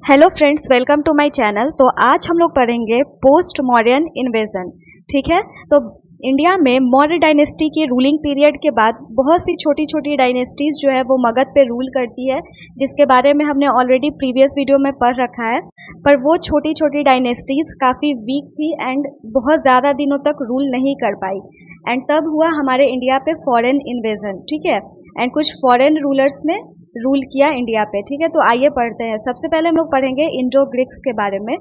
Hello friends, welcome to my channel. तो आज हम लोग पढ़ेंगे पोस्ट मॉडर्न इन्वेजन। ठीक है, तो इंडिया में मौर्य डायनेस्टी की रूलिंग पीरियड के बाद बहुत सी छोटी छोटी डायनेस्टीज़ जो है वो मगध पे रूल करती है, जिसके बारे में हमने ऑलरेडी प्रीवियस वीडियो में पढ़ रखा है। पर वो छोटी छोटी डायनेस्टीज़ काफ़ी वीक थी एंड बहुत ज़्यादा दिनों तक रूल नहीं कर पाई। एंड तब हुआ हमारे इंडिया पे फॉरेन इन्वेजन। ठीक है, एंड कुछ फॉरेन रूलर्स ने रूल किया इंडिया पे। ठीक है, तो आइए पढ़ते हैं। सबसे पहले हम लोग पढ़ेंगे इंडो ग्रीक्स के बारे में।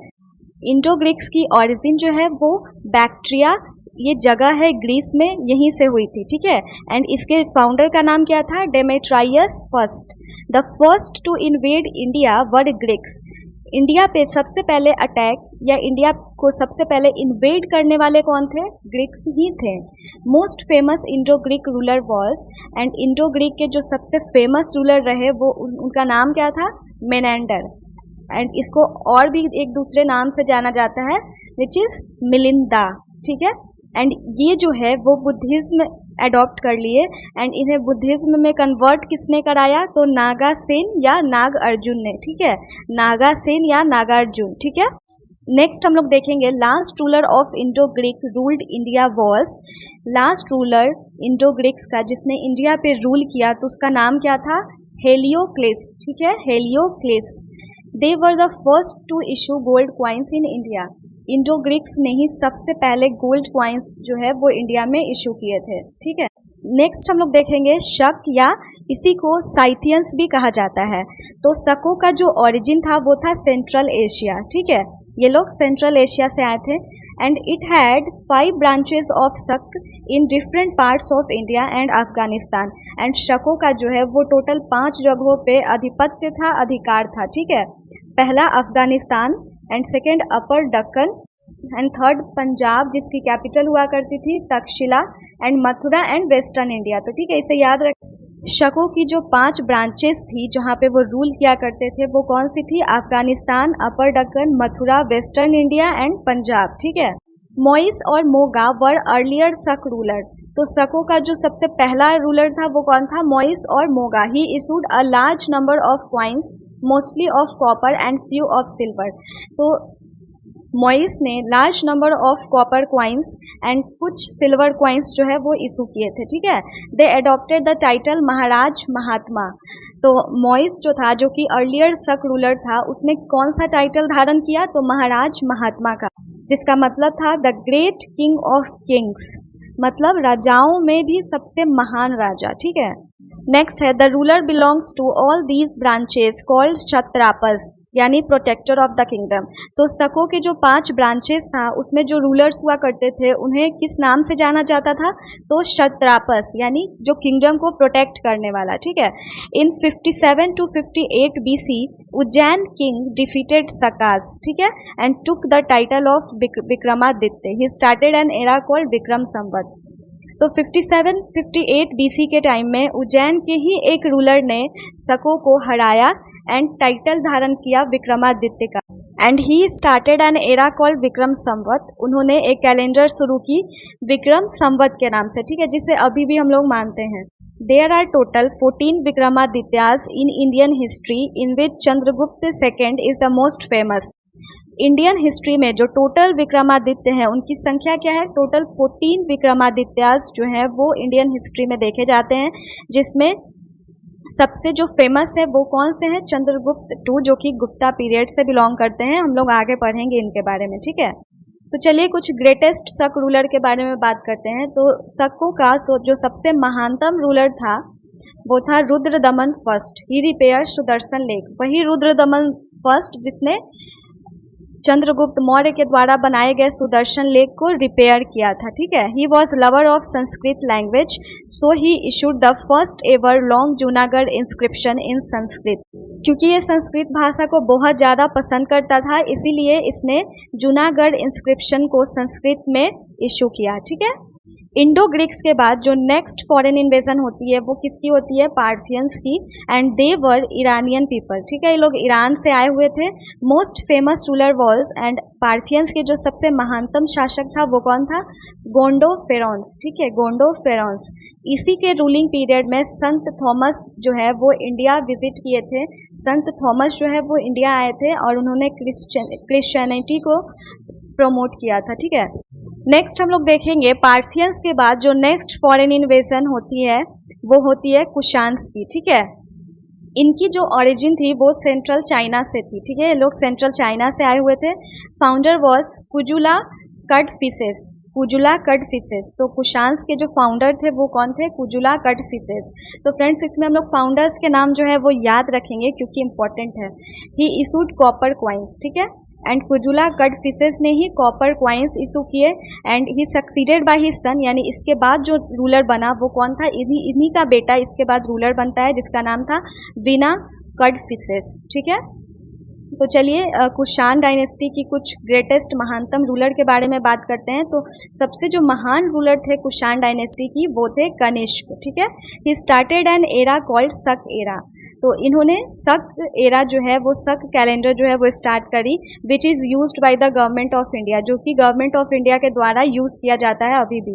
इंडो ग्रीक्स की ओरिजिन जो है वो बैक्ट्रिया, ये जगह है ग्रीस में, यहीं से हुई थी। ठीक है, एंड इसके फाउंडर का नाम क्या था? Demetrius first. The first to invade India were Greeks. India पे सबसे पहले अटैक या इंडिया को सबसे पहले इन्वेड करने वाले कौन थे? ग्रीक्स ही थे। Most famous Indo Greek ruler was, and Indo Greek के जो सबसे फेमस रूलर रहे वो उनका नाम क्या था? मेनेंडर। एंड इसको और भी एक दूसरे नाम से जाना जाता है, विच इज मिलिंदा। ठीक है, एंड ये जो है वो बुद्धिज्म एडॉप्ट कर लिए एंड इन्हें बुद्धिज्म में कन्वर्ट किसने कराया? तो नागासेन या नाग अर्जुन ने। ठीक है, नागासेन या नागार्जुन। ठीक है, नेक्स्ट हम लोग देखेंगे last ruler of Indo Greek ruled India was. Last ruler Indo Greeks का जिसने इंडिया पे रूल किया तो उसका नाम क्या था? हेलियोक्लिस। ठीक है, Heliocles. They were the first to issue gold coins in India. Indo Greeks ने ही सबसे पहले गोल्ड क्वाइंस जो है वो इंडिया में इशू किए थे। ठीक है, नेक्स्ट हम लोग देखेंगे शक, या इसी को साइथियंस भी कहा जाता है। तो शकों का जो ओरिजिन था वो था सेंट्रल एशिया। ठीक है, ये लोग सेंट्रल एशिया से आए थे and it had 5 branches of Shaka in different parts of India and Afghanistan. And शकों का जो है वो टोटल 5 जगहों पे अधिपत्य था, अधिकार था। ठीक है, पहला Afghanistan, and second upper Deccan, and third Punjab जिसकी कैपिटल हुआ करती थी Takshashila, and Mathura and western India. तो ठीक है, इसे याद रख। शकों की जो 5 ब्रांचेस थी जहाँ पे वो रूल किया करते थे वो कौन सी थी? Afghanistan, upper Deccan, Mathura, western India and Punjab. ठीक है, मोइस और Moga were earlier Shaka ruler. तो शकों का जो सबसे पहला रूलर था वो कौन था? मोइस और Moga. He issued a large number of coins, mostly of copper and few of silver. तो मोइस ने large number of copper coins and कुछ सिल्वर क्वाइंस जो है वो इशू किए थे। ठीक है, they adopted the title Maharaj Mahatma. तो मोइस जो था, जो कि अर्लियर शक रूलर था, उसने कौन सा टाइटल धारण किया? तो महाराज महात्मा का, जिसका मतलब था the great king of Kings, मतलब राजाओं में भी सबसे महान राजा। ठीक है, नेक्स्ट है the ruler belongs to all these branches called Kshatrapas, यानी प्रोटेक्टर ऑफ द किंगडम। तो शकों के जो 5 ब्रांचेस था उसमें जो रूलर्स हुआ करते थे उन्हें किस नाम से जाना जाता था? तो क्षत्रापस, यानी जो किंगडम को प्रोटेक्ट करने वाला। ठीक है, in 57 to 58 BC Ujjain king defeated Sakas. ठीक है, and took the title of Vikramaditya. He started an era called Vikram Samvat. तो 57-58 BC के टाइम में उज्जैन के ही एक रूलर ने शकों को हराया एंड टाइटल धारण किया विक्रमादित्य का, and he started an era called Vikram Samvat. उन्होंने एक कैलेंडर शुरू की विक्रम संवत के नाम से। ठीक है, जिसे अभी भी हम लोग मानते हैं। There are total 14 Vikramadityas in Indian history, in which Chandragupta second is the most famous. Indian history में जो टोटल विक्रमादित्य हैं उनकी संख्या क्या है? टोटल 14 विक्रमादित्यास जो हैं वो इंडियन हिस्ट्री में देखे जाते हैं, जिसमें सबसे जो फेमस है वो कौन से हैं? चंद्रगुप्त II, जो कि गुप्ता पीरियड से बिलोंग करते हैं। हम लोग आगे पढ़ेंगे इनके बारे में। ठीक है, तो चलिए कुछ ग्रेटेस्ट शक रूलर के बारे में बात करते हैं। तो शकों का जो सबसे महानतम रूलर था वो था रुद्रदमन फर्स्ट। ही रिपेयर सुदर्शन लेक। वही रुद्रदमन फर्स्ट जिसने चंद्रगुप्त मौर्य के द्वारा बनाए गए सुदर्शन लेक को रिपेयर किया था। ठीक है, he was lover of Sanskrit language, so he issued the first ever long Junagadh inscription इन संस्कृत। क्योंकि ये संस्कृत भाषा को बहुत ज़्यादा पसंद करता था, इसीलिए इसने जूनागढ़ इंस्क्रिप्शन को संस्कृत में इशू किया। ठीक है, इंडो ग्रीक्स के बाद जो नेक्स्ट फॉरेन इन्वेजन होती है वो किसकी होती है, पार्थियंस की, and they were Iranian people, ठीक है, ये लोग ईरान से आए हुए थे। Most famous ruler was, and Parthians के जो सबसे महानतम शासक था वो कौन था, गोंडोफेरोंस, ठीक है, गोंडोफेरोंस। इसी के रूलिंग पीरियड में संत थॉमस जो है वो इंडिया विजिट किए थे। संत थॉमस जो है वो इंडिया आए थे और उन्होंने क्रिश्चियनिटी को प्रमोट किया था, ठीक है। नेक्स्ट हम लोग देखेंगे पार्थियंस के बाद जो नेक्स्ट फॉरेन इन्वेजन होती है वो होती है कुशान्स की, ठीक है। इनकी जो ओरिजिन थी वो सेंट्रल चाइना से थी, ठीक है, ये लोग सेंट्रल चाइना से आए हुए थे। Founder was Kujula Kadphises, Kujula Kadphises. तो कुशान्स के जो फाउंडर थे वो कौन थे, कुजुला कडफिसेस। तो फ्रेंड्स इसमें हम लोग फाउंडर्स के नाम जो है वो याद रखेंगे क्योंकि इंपॉर्टेंट है। ही इशूड कॉपर क्वाइंस, ठीक है, एंड कुजुला कडफिसेस ने ही कॉपर क्वाइंस इशू किए, and he succeeded by his son, यानी इसके बाद जो रूलर बना वो कौन था, इन्हीं का बेटा इसके बाद रूलर बनता है जिसका नाम था विना कडफिसेस, ठीक है। तो चलिए कुशान डायनेस्टी की कुछ ग्रेटेस्ट महानतम रूलर के बारे में बात करते हैं। तो सबसे जो महान रूलर थे कुशान डायनेस्टी की वो थे कनिष्क, ठीक है। ही स्टार्टेड एन एरा कॉल्ड शक एरा। तो इन्होंने शक एरा जो है वो शक कैलेंडर जो है वो स्टार्ट करी, which is used by the government of India, जो कि गवर्नमेंट ऑफ इंडिया के द्वारा यूज़ किया जाता है अभी भी।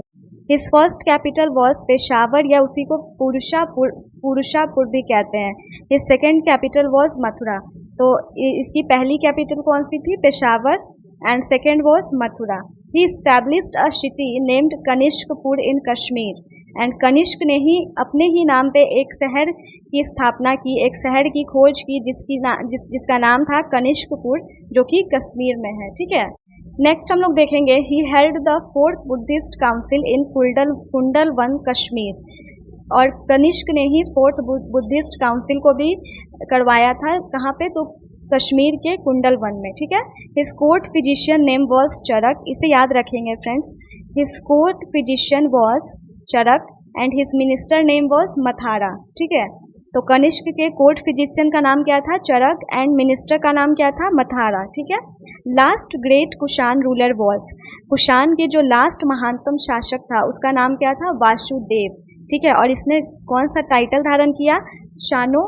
His first capital was Peshawar, या उसी को पुरुषापुर भी कहते हैं। His second capital was Mathura. तो इसकी पहली कैपिटल कौन सी थी, Peshawar, and second was Mathura. He established a city named Kanishkapur in Kashmir, and Kanishka ने ही अपने ही नाम पे एक शहर की स्थापना की, एक शहर की खोज की जिसका नाम था कनिष्कपुर, जो कि कश्मीर में है, ठीक है। नेक्स्ट हम लोग देखेंगे he held the 4th Buddhist council in Kundalvan Kashmir, और कनिष्क ने ही 4th बुद्धिस्ट काउंसिल को भी करवाया था, कहाँ पे, तो कश्मीर के कुंडलवन में, ठीक है। His court physician name was Charak, इसे याद रखेंगे friends. His court physician was Charak and his minister name was Mathara, ठीक है। तो कनिष्क के कोर्ट फिजिशियन का नाम क्या था, चरक, एंड मिनिस्टर का नाम क्या था, मथारा, ठीक है। Last great Kushan ruler was, Kushan के जो लास्ट महानतम शासक था उसका नाम क्या था, वासुदेव, ठीक है। और इसने कौन सा टाइटल धारण किया, शानो,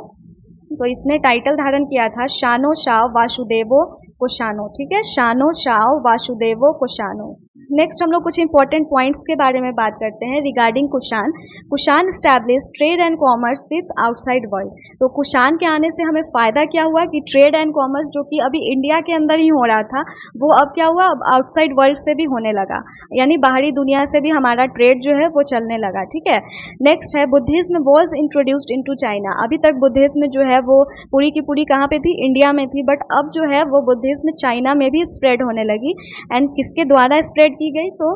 तो इसने टाइटल धारण किया था शानो शाह वासुदेवो कुशानो, ठीक है, शानो शाह वासुदेवो कुशानो। नेक्स्ट हम लोग कुछ इंपॉर्टेंट पॉइंट्स के बारे में बात करते हैं regarding Kushan. Kushan establish trade and commerce with outside world. तो कुशान के आने से हमें फ़ायदा क्या हुआ कि ट्रेड एंड कॉमर्स जो कि अभी इंडिया के अंदर ही हो रहा था वो अब क्या हुआ, अब आउटसाइड वर्ल्ड से भी होने लगा, यानी बाहरी दुनिया से भी हमारा ट्रेड जो है वो चलने लगा, ठीक है। नेक्स्ट है Buddhism was introduced into China. अभी तक बुद्धिज्म जो है वो पूरी की पूरी कहाँ पे थी, इंडिया में थी, बट अब जो है वो बुद्धिज्म चाइना में भी स्प्रेड होने लगी, एंड किसके द्वारा स्प्रेड की गई, तो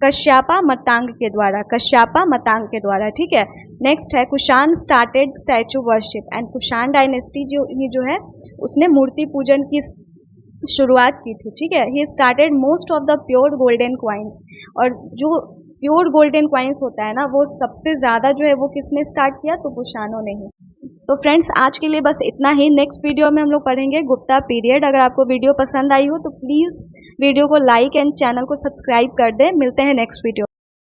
कश्यपा मतांग के द्वारा, कश्यपा मतांग के द्वारा, ठीक है। नेक्स्ट है Kushan started statue worship, and Kushan dynasty जो है उसने मूर्ति पूजन की शुरुआत की थी, ठीक है। He started most of the pure golden coins, और जो प्योर गोल्डन क्वाइंस होता है ना वो सबसे ज़्यादा जो है वो किसने स्टार्ट किया, तो कुशानों ने ही। तो फ्रेंड्स आज के लिए बस इतना ही। नेक्स्ट वीडियो में हम लोग पढ़ेंगे गुप्ता पीरियड। अगर आपको वीडियो पसंद आई हो तो प्लीज़ वीडियो को लाइक एंड चैनल को सब्सक्राइब कर दें। मिलते हैं नेक्स्ट वीडियो।